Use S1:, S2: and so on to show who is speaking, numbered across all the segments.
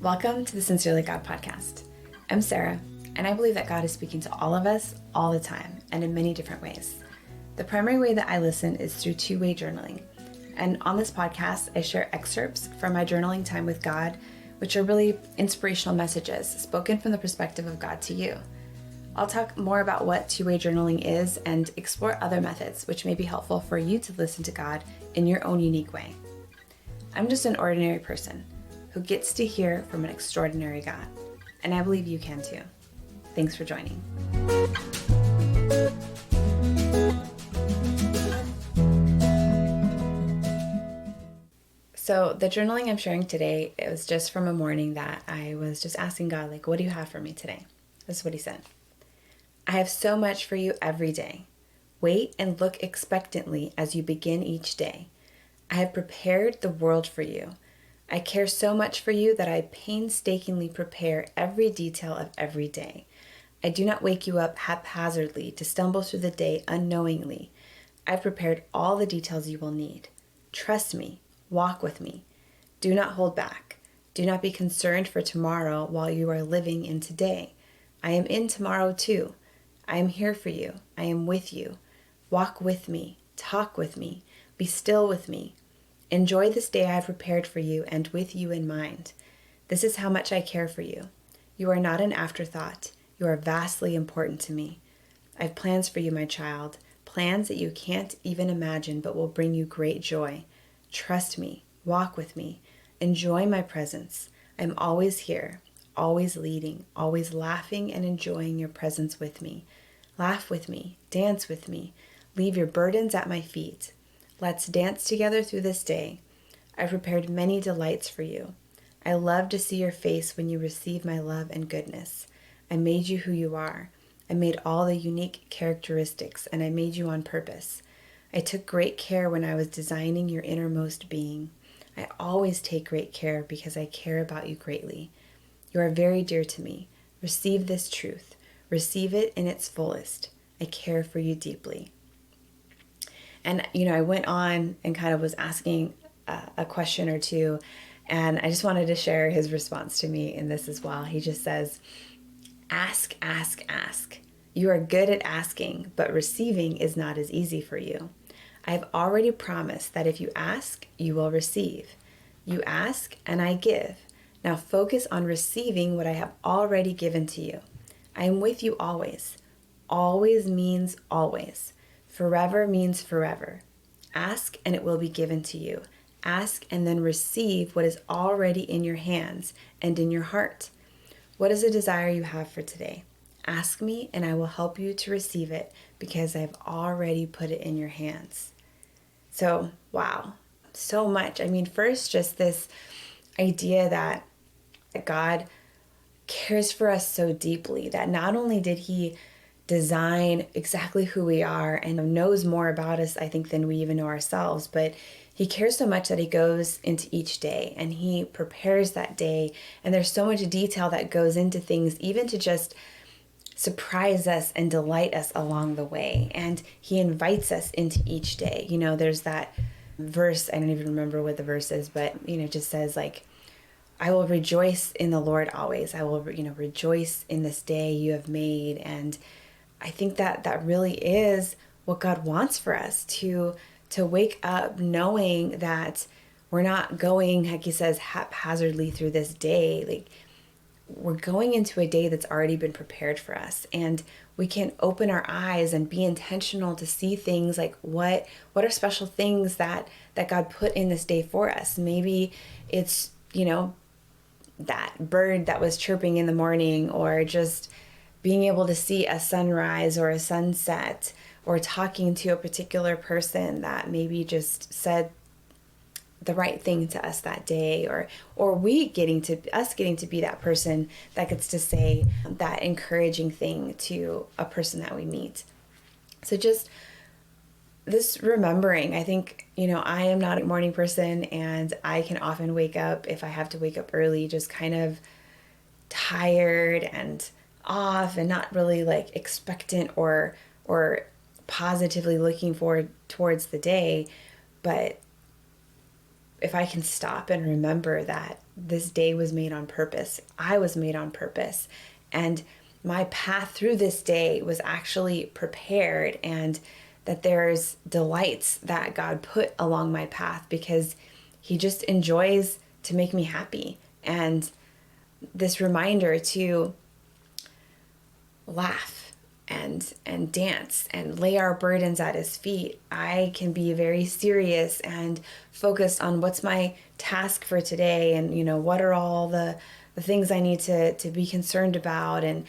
S1: Welcome to the Sincerely God podcast. I'm Sarah, and I believe that God is speaking to all of us all the time and in many different ways. The primary way that I listen is through two-way journaling. And on this podcast, I share excerpts from my journaling time with God, which are really inspirational messages spoken from the perspective of God to you. I'll talk more about what two-way journaling is and explore other methods which may be helpful for you to listen to God in your own unique way. I'm just an ordinary person who gets to hear from an extraordinary God, and I believe you can too. Thanks for joining. So the journaling I'm sharing today, it was just from a morning that I was just asking God, what do you have for me today? This is what he said. I have so much for you every day. Wait and look expectantly as you begin each day. I have prepared the world for you. I care so much for you that I painstakingly prepare every detail of every day. I do not wake you up haphazardly to stumble through the day unknowingly. I've prepared all the details you will need. Trust me. Walk with me. Do not hold back. Do not be concerned for tomorrow while you are living in today. I am in tomorrow too. I am here for you. I am with you. Walk with me. Talk with me. Be still with me. Enjoy this day I have prepared for you and with you in mind. This is how much I care for you. You are not an afterthought. You are vastly important to me. I have plans for you, my child, plans that you can't even imagine but will bring you great joy. Trust me. Walk with me. Enjoy my presence. I am always here, always leading, always laughing and enjoying your presence with me. Laugh with me. Dance with me. Leave your burdens at my feet. Let's dance together through this day. I've prepared many delights for you. I love to see your face when you receive my love and goodness. I made you who you are. I made all the unique characteristics, and I made you on purpose. I took great care when I was designing your innermost being. I always take great care because I care about you greatly. You are very dear to me. Receive this truth. Receive it in its fullest. I care for you deeply. And, I went on and kind of was asking a question or two, and I just wanted to share his response to me in this as well. He just says, ask, ask, ask. You are good at asking, but receiving is not as easy for you. I have already promised that if you ask, you will receive. You ask, and I give. Now focus on receiving what I have already given to you. I am with you always. Always means always. Forever means forever. Ask and it will be given to you. Ask and then receive what is already in your hands and in your heart. What is a desire you have for today? Ask me and I will help you to receive it because I have already put it in your hands. So, wow, so much. First, just this idea that God cares for us so deeply, that not only did he design exactly who we are and knows more about us, I think, than we even know ourselves. But he cares so much that he goes into each day and he prepares that day. And there's so much detail that goes into things, even to just surprise us and delight us along the way. And he invites us into each day. There's that verse, I don't even remember what the verse is, but, it just says I will rejoice in the Lord always. I will, rejoice in this day you have made. And I think that really is what God wants for us, to wake up knowing that we're not going, like he says, haphazardly through this day. We're going into a day that's already been prepared for us, and we can open our eyes and be intentional to see things like what are special things that God put in this day for us. Maybe it's, that bird that was chirping in the morning, or just being able to see a sunrise or a sunset, or talking to a particular person that maybe just said the right thing to us that day, or getting to be that person that gets to say that encouraging thing to a person that we meet. So just this remembering, I think, I am not a morning person, and I can often wake up, if I have to wake up early, just kind of tired and off and not really expectant or positively looking forward towards the day. But if I can stop and remember that this day was made on purpose, I was made on purpose, and my path through this day was actually prepared, and that there's delights that God put along my path because he just enjoys to make me happy. And this reminder to laugh and dance and lay our burdens at his feet. I can be very serious and focused on what's my task for today, and what are all the things I need to be concerned about, and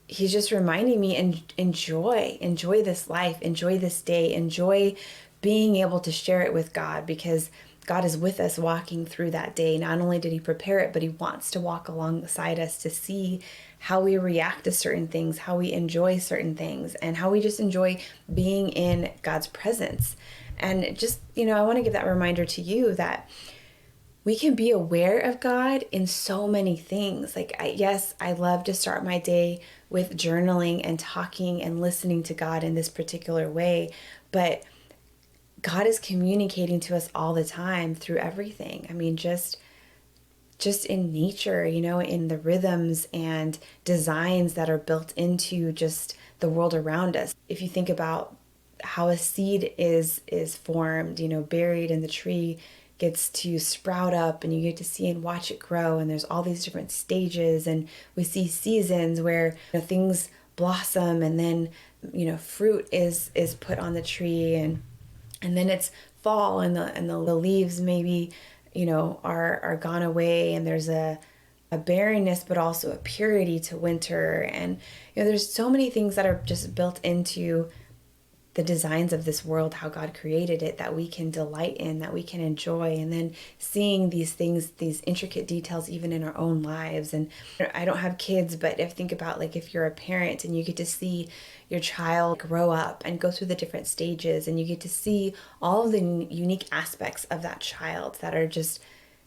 S1: he's just reminding me, and enjoy this life, enjoy this day, enjoy being able to share it with God, because God is with us walking through that day. Not only did he prepare it, but he wants to walk alongside us to see how we react to certain things, how we enjoy certain things, and how we just enjoy being in God's presence. And just, I want to give that reminder to you that we can be aware of God in so many things. Like, I love to start my day with journaling and talking and listening to God in this particular way, but God is communicating to us all the time through everything. I mean, just in nature, in the rhythms and designs that are built into just the world around us. If you think about how a seed is formed, buried in the tree, gets to sprout up, and you get to see and watch it grow, and there's all these different stages, and we see seasons where things blossom, and then fruit is put on the tree, and then it's fall, and the leaves maybe are gone away, and there's a barrenness, but also a purity to winter. And there's so many things that are just built into the designs of this world, how God created it, that we can delight in, that we can enjoy. And then seeing these things, these intricate details, even in our own lives. And I don't have kids, but think about, like, if you're a parent and you get to see your child grow up and go through the different stages, and you get to see all of the unique aspects of that child that are just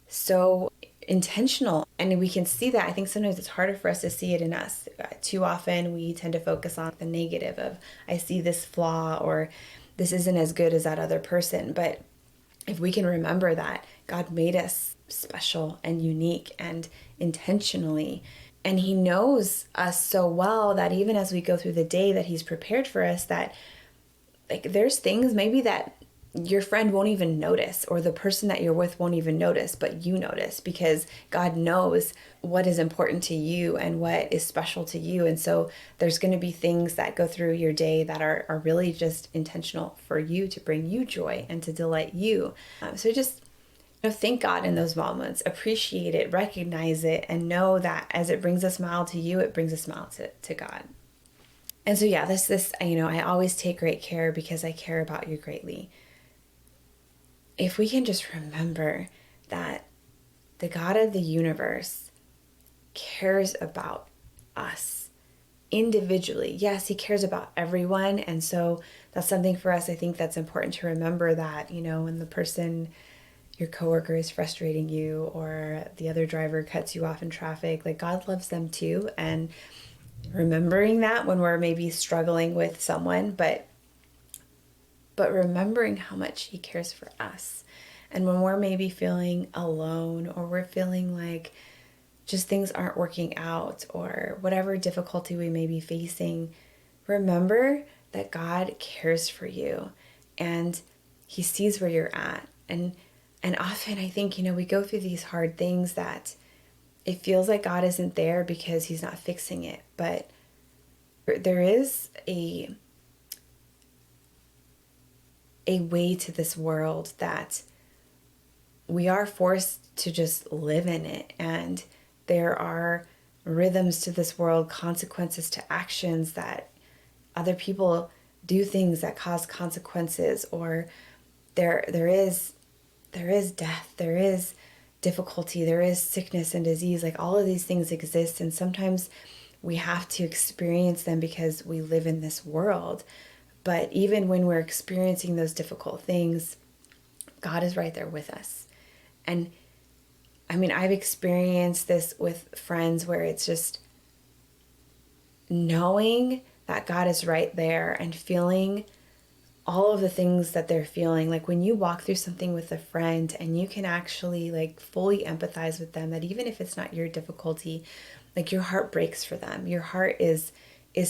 S1: so intentional. And we can see that. I think sometimes it's harder for us to see it in us. Too often we tend to focus on the negative of, I see this flaw, or this isn't as good as that other person. But if we can remember that God made us special and unique and intentionally, and he knows us so well that even as we go through the day, that he's prepared for us, that like there's things maybe that your friend won't even notice, or the person that you're with won't even notice, but you notice, because God knows what is important to you and what is special to you. And so there's going to be things that go through your day that are really just intentional for you, to bring you joy and to delight you. So just thank God in those moments, appreciate it, recognize it, and know that as it brings a smile to you, it brings a smile to God. And so this I always take great care because I care about you greatly. If we can just remember that the God of the universe cares about us individually. Yes, he cares about everyone. And so that's something for us. I think that's important to remember, that, when the person, your coworker, is frustrating you, or the other driver cuts you off in traffic, like, God loves them too. And remembering that when we're maybe struggling with someone, but remembering how much he cares for us. And when we're maybe feeling alone, or we're feeling like just things aren't working out, or whatever difficulty we may be facing, remember that God cares for you, and he sees where you're at. And often I think, we go through these hard things that it feels like God isn't there because he's not fixing it. But there is a way to this world that we are forced to just live in it. And there are rhythms to this world, consequences to actions, that other people do things that cause consequences, or there is death, there is difficulty, there is sickness and disease. Like, all of these things exist, and sometimes we have to experience them because we live in this world. But even when we're experiencing those difficult things, God is right there with us. And I mean, I've experienced this with friends where it's just knowing that God is right there, and feeling all of the things that they're feeling. Like when you walk through something with a friend and you can actually like fully empathize with them, that even if it's not your difficulty, like your heart breaks for them. Your heart is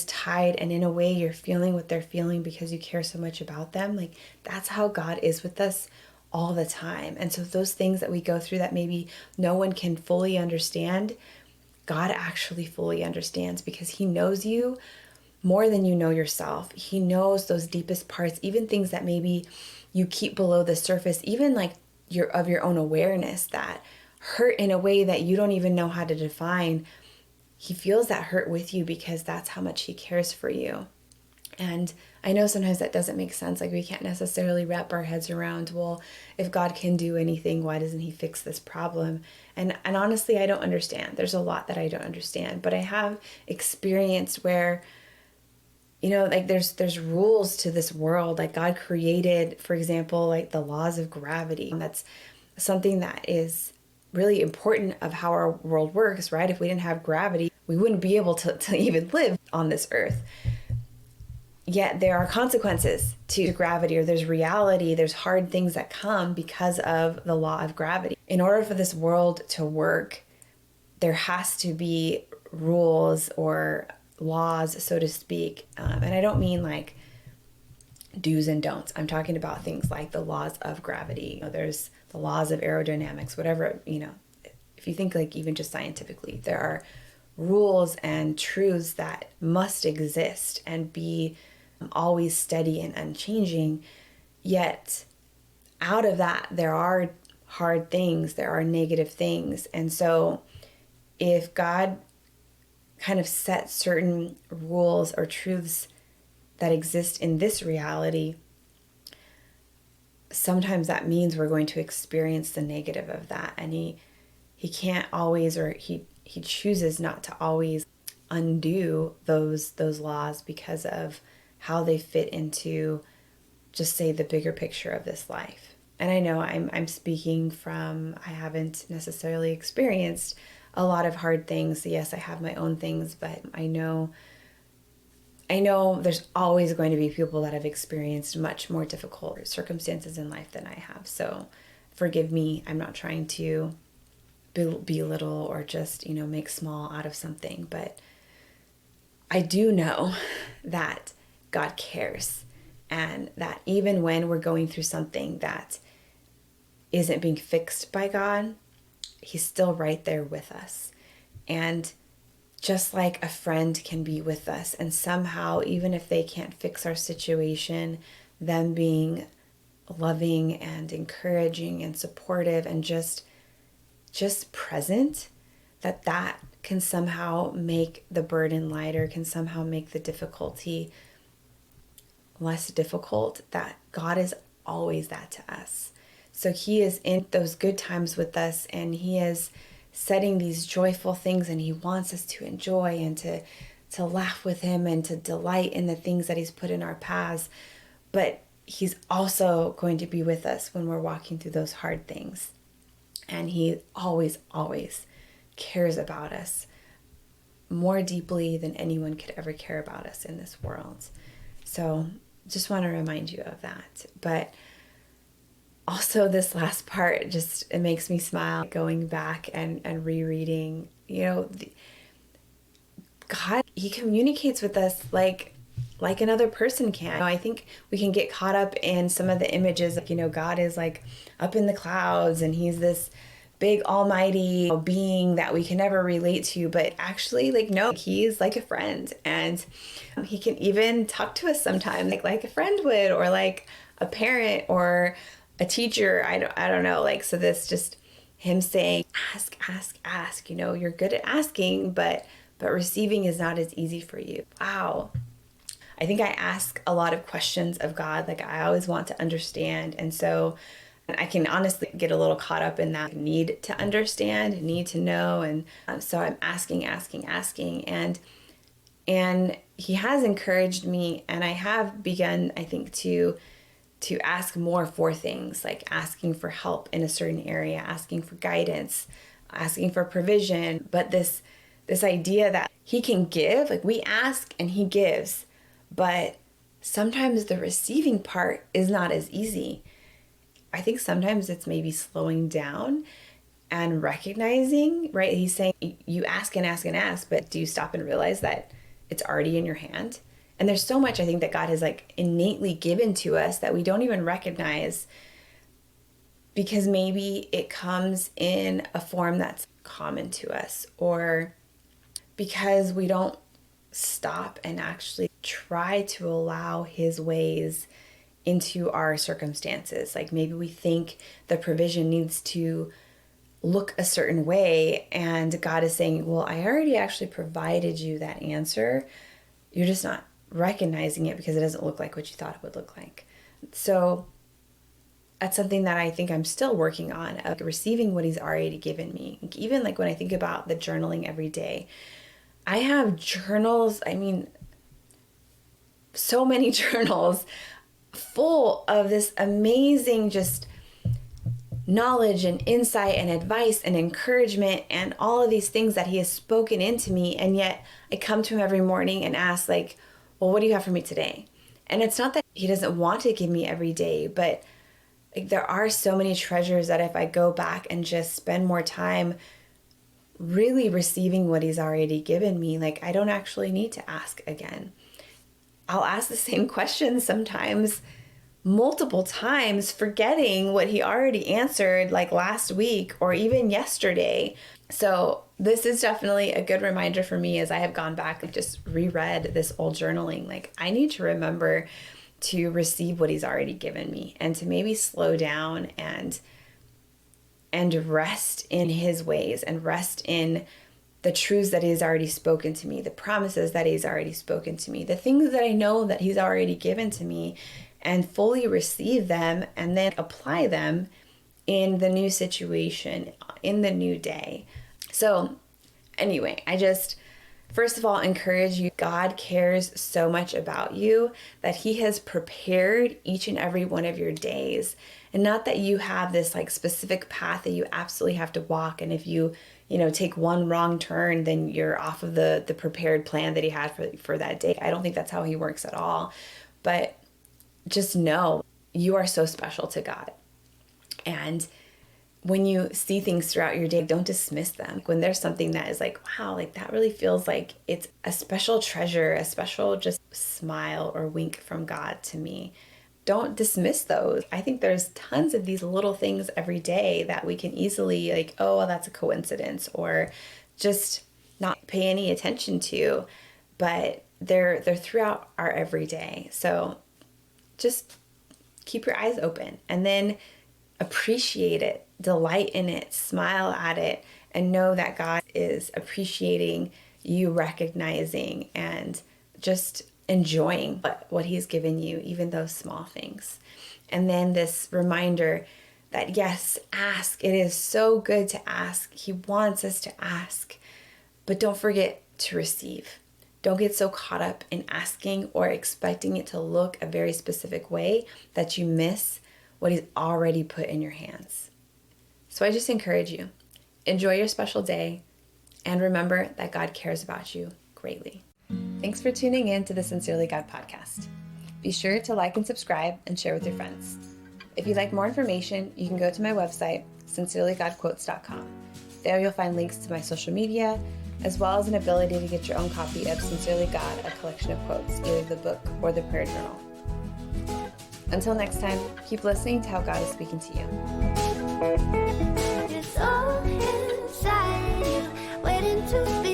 S1: tied, and in a way you're feeling what they're feeling because you care so much about them. Like that's how God is with us all the time. And so those things that we go through that maybe no one can fully understand, God actually fully understands, because he knows you more than you know yourself. He knows those deepest parts, even things that maybe you keep below the surface, even like your own awareness that hurt in a way that you don't even know how to define. He feels that hurt with you because that's how much he cares for you. And I know sometimes that doesn't make sense. Like we can't necessarily wrap our heads around, well, if God can do anything, why doesn't he fix this problem? And honestly, I don't understand. There's a lot that I don't understand, but I have experienced where, like there's rules to this world. Like God created, for example, like the laws of gravity. And that's something that is really important of how our world works, right? If we didn't have gravity, we wouldn't be able to even live on this earth. Yet there are consequences to gravity, or there's reality, there's hard things that come because of the law of gravity. In order for this world to work, there has to be rules or laws, so to speak. And I don't mean like do's and don'ts. I'm talking about things like the laws of gravity. There's the laws of aerodynamics, whatever, if you think like even just scientifically, there are rules and truths that must exist and be always steady and unchanging. Yet out of that, there are hard things, there are negative things. And so if God kind of sets certain rules or truths that exist in this reality, sometimes that means we're going to experience the negative of that. And he can't always, or he chooses not to always undo those laws because of how they fit into, just say, the bigger picture of this life. And I know I'm speaking from, I haven't necessarily experienced a lot of hard things. Yes, I have my own things, but I know there's always going to be people that have experienced much more difficult circumstances in life than I have. So forgive me. I'm not trying to belittle or just, make small out of something, but I do know that God cares, and that even when we're going through something that isn't being fixed by God, he's still right there with us. And just like a friend can be with us, and somehow, even if they can't fix our situation, them being loving and encouraging and supportive and just present, that can somehow make the burden lighter, can somehow make the difficulty less difficult. That God is always that to us. So he is in those good times with us, and he is setting these joyful things, and he wants us to enjoy and to laugh with him and to delight in the things that he's put in our paths. But he's also going to be with us when we're walking through those hard things. And he always, always cares about us more deeply than anyone could ever care about us in this world. So just want to remind you of that. But also this last part, it makes me smile going back and rereading. God, he communicates with us like another person can. I think we can get caught up in some of the images of, God is like up in the clouds and he's this big almighty being that we can never relate to, but actually no, he's like a friend, and he can even talk to us sometimes like a friend would, or like a parent or a teacher. I don't know, so this just him saying ask, you're good at asking, but receiving is not as easy for you. Wow. I think I ask a lot of questions of God. I always want to understand. And so I can honestly get a little caught up in that need to understand, need to know. And so I'm asking. And he has encouraged me. And I have begun, I think, to ask more for things, like asking for help in a certain area, asking for guidance, asking for provision. But this idea that he can give, we ask and he gives, but sometimes the receiving part is not as easy. I think sometimes it's maybe slowing down and recognizing, right? He's saying you ask and ask and ask, but do you stop and realize that it's already in your hand? And there's so much I think that God has like innately given to us that we don't even recognize, because maybe it comes in a form that's common to us, or because we don't stop and actually try to allow his ways into our circumstances. Like maybe we think the provision needs to look a certain way, and God is saying, well, I already actually provided you that answer. You're just not recognizing it because it doesn't look like what you thought it would look like. So that's something that I think I'm still working on, of receiving what he's already given me. Even like when I think about the journaling every day, I have journals, so many journals full of this amazing just knowledge and insight and advice and encouragement and all of these things that he has spoken into me. And yet I come to him every morning and ask like, well, what do you have for me today? And it's not that he doesn't want to give me every day, but like there are so many treasures that if I go back and just spend more time really receiving what he's already given me, like I don't actually need to ask again. I'll ask the same question sometimes multiple times, forgetting what he already answered like last week or even yesterday. So this is definitely a good reminder for me as I have gone back and just reread this old journaling. Like I need to remember to receive what he's already given me, and to maybe slow down and rest in his ways, and rest in the truths that he's already spoken to me, the promises that he's already spoken to me, the things that I know that he's already given to me, and fully receive them and then apply them in the new situation, in the new day. So anyway, I just, first of all, encourage you. God cares so much about you that he has prepared each and every one of your days. And not that you have this like specific path that you absolutely have to walk. And if you take one wrong turn, then you're off of the prepared plan that he had for that day. I don't think that's how he works at all. But just know you are so special to God. And when you see things throughout your day, don't dismiss them. When there's something that is like, wow, like that really feels like it's a special treasure, a special just smile or wink from God to me, don't dismiss those. I think there's tons of these little things every day that we can easily like, oh, well, that's a coincidence, or just not pay any attention to, but they're throughout our everyday. So just keep your eyes open and then appreciate it, delight in it, smile at it, and know that God is appreciating you, recognizing and just enjoying what he's given you, even those small things. And then this reminder that yes, ask. It is so good to ask. He wants us to ask, but don't forget to receive. Don't get so caught up in asking or expecting it to look a very specific way that you miss what he's already put in your hands. So I just encourage you, enjoy your special day, and remember that God cares about you greatly. Thanks for tuning in to the Sincerely God podcast. Be sure to like and subscribe and share with your friends. If you'd like more information, you can go to my website, sincerelygodquotes.com. There you'll find links to my social media, as well as an ability to get your own copy of Sincerely God, a collection of quotes, either the book or the prayer journal. Until next time, keep listening to how God is speaking to you.
S2: It's all inside you, waiting to be